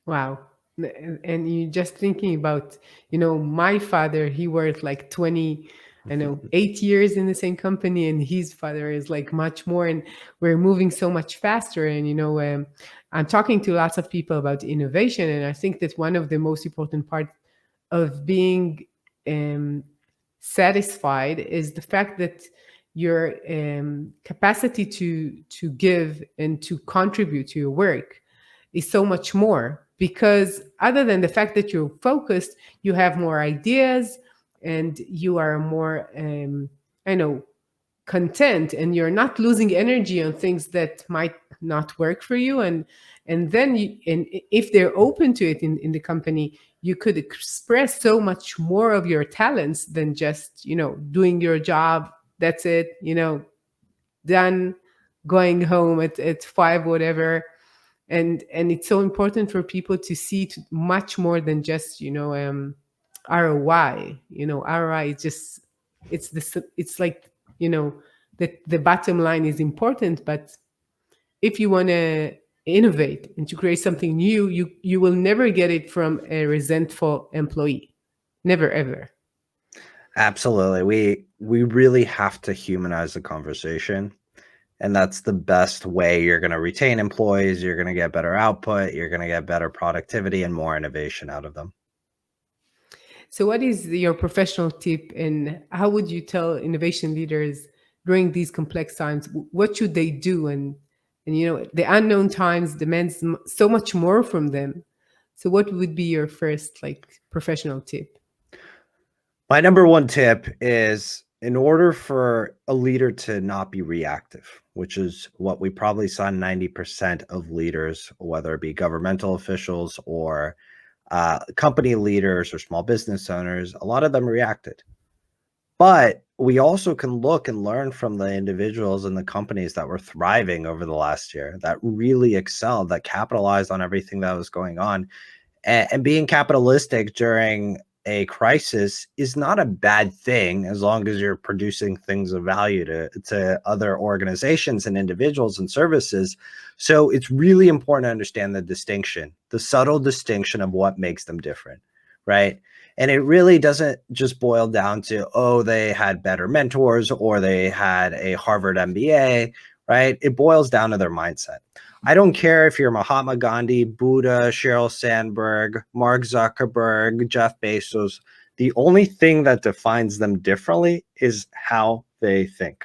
Wow. And you just thinking about, my father, he worked like 20, I know, 8 years in the same company, and his father is like much more. And we're moving so much faster. And, I'm talking to lots of people about innovation. And I think that one of the most important part of being um, satisfied is the fact that your capacity to give and to contribute to your work is so much more, because other than the fact that you're focused, you have more ideas and you are more I know, content, and you're not losing energy on things that might not work for you. And then and if they're open to it in the company, you could express so much more of your talents than just doing your job. That's it, done, going home at 5, whatever. And it's so important for people to see it much more than just ROI. ROI is just, it's like, the bottom line is important, but if you want to innovate and to create something new, you will never get it from a resentful employee. Never ever. Absolutely. We really have to humanize the conversation. And that's the best way you're going to retain employees. You're going to get better output. You're going to get better productivity and more innovation out of them. So what is your professional tip, and how would you tell innovation leaders during these complex times? What should they do? And the unknown times demands so much more from them. So what would be your first like professional tip? My number one tip is, in order for a leader to not be reactive, which is what we probably saw 90% of leaders, whether it be governmental officials or company leaders or small business owners, a lot of them reacted. But we also can look and learn from the individuals and the companies that were thriving over the last year, that really excelled, that capitalized on everything that was going on. And being capitalistic during a crisis is not a bad thing, as long as you're producing things of value to other organizations and individuals and services. So it's really important to understand the distinction, the subtle distinction of what makes them different, right? And it really doesn't just boil down to, oh, they had better mentors or they had a Harvard MBA, right? It boils down to their mindset. I don't care if you're Mahatma Gandhi, Buddha, Sheryl Sandberg, Mark Zuckerberg, Jeff Bezos. The only thing that defines them differently is how they think,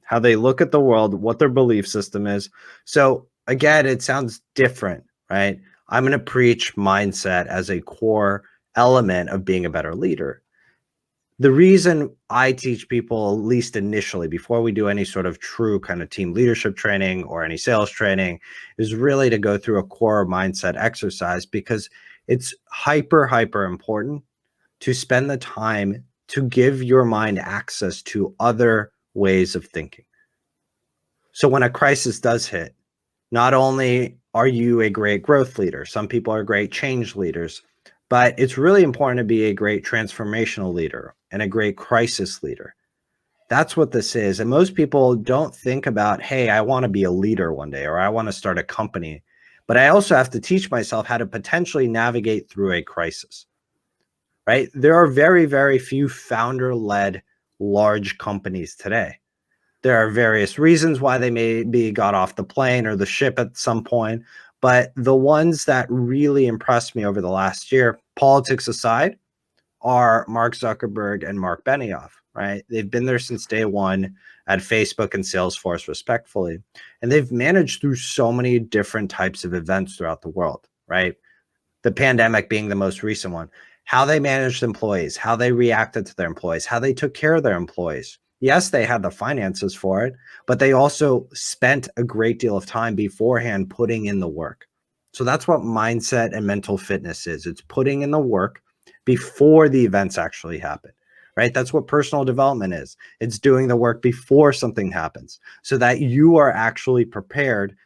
how they look at the world, what their belief system is. So again, it sounds different, right? I'm going to preach mindset as a core element of being a better leader. The reason I teach people, at least initially, before we do any sort of true kind of team leadership training or any sales training, is really to go through a core mindset exercise, because it's hyper important to spend the time to give your mind access to other ways of thinking. So when a crisis does hit, not only are you a great growth leader, some people are great change leaders, but it's really important to be a great transformational leader and a great crisis leader. That's what this is. And most people don't think about, hey, I want to be a leader one day, or I want to start a company. But I also have to teach myself how to potentially navigate through a crisis, right? There are very few founder-led large companies today. There are various reasons why they maybe got off the plane or the ship at some point. But the ones that really impressed me over the last year, politics aside, are Mark Zuckerberg and Mark Benioff, right? They've been there since day one at Facebook and Salesforce, respectfully. And they've managed through so many different types of events throughout the world, right? The pandemic being the most recent one. How they managed employees, how they reacted to their employees, how they took care of their employees. Yes, they had the finances for it, but they also spent a great deal of time beforehand putting in the work. So that's what mindset and mental fitness is. It's putting in the work before the events actually happen, right? That's what personal development is. It's doing the work before something happens so that you are actually prepared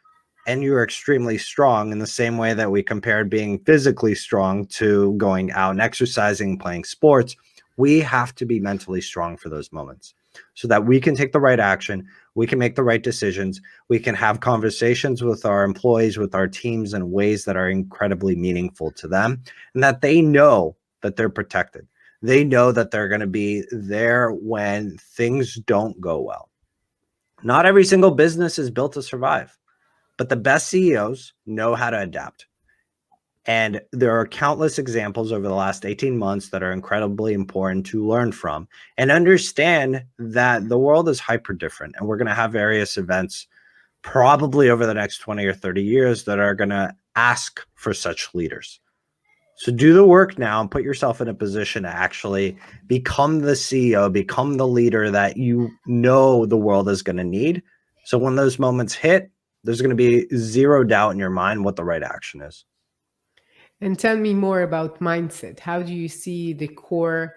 and you're extremely strong, in the same way that we compared being physically strong to going out and exercising, playing sports. We have to be mentally strong for those moments. so that we can take the right action, we can make the right decisions, we can have conversations with our employees, with our teams in ways that are incredibly meaningful to them, and that they know that they're protected. They know that they're going to be there when things don't go well. Not every single business is built to survive, but the best CEOs know how to adapt. And there are countless examples over the last 18 months that are incredibly important to learn from and understand that the world is hyper different. And we're going to have various events probably over the next 20 or 30 years that are going to ask for such leaders. So do the work now and put yourself in a position to actually become the CEO, become the leader that you know the world is going to need. So when those moments hit, there's going to be zero doubt in your mind what the right action is. And tell me more about mindset. How do you see the core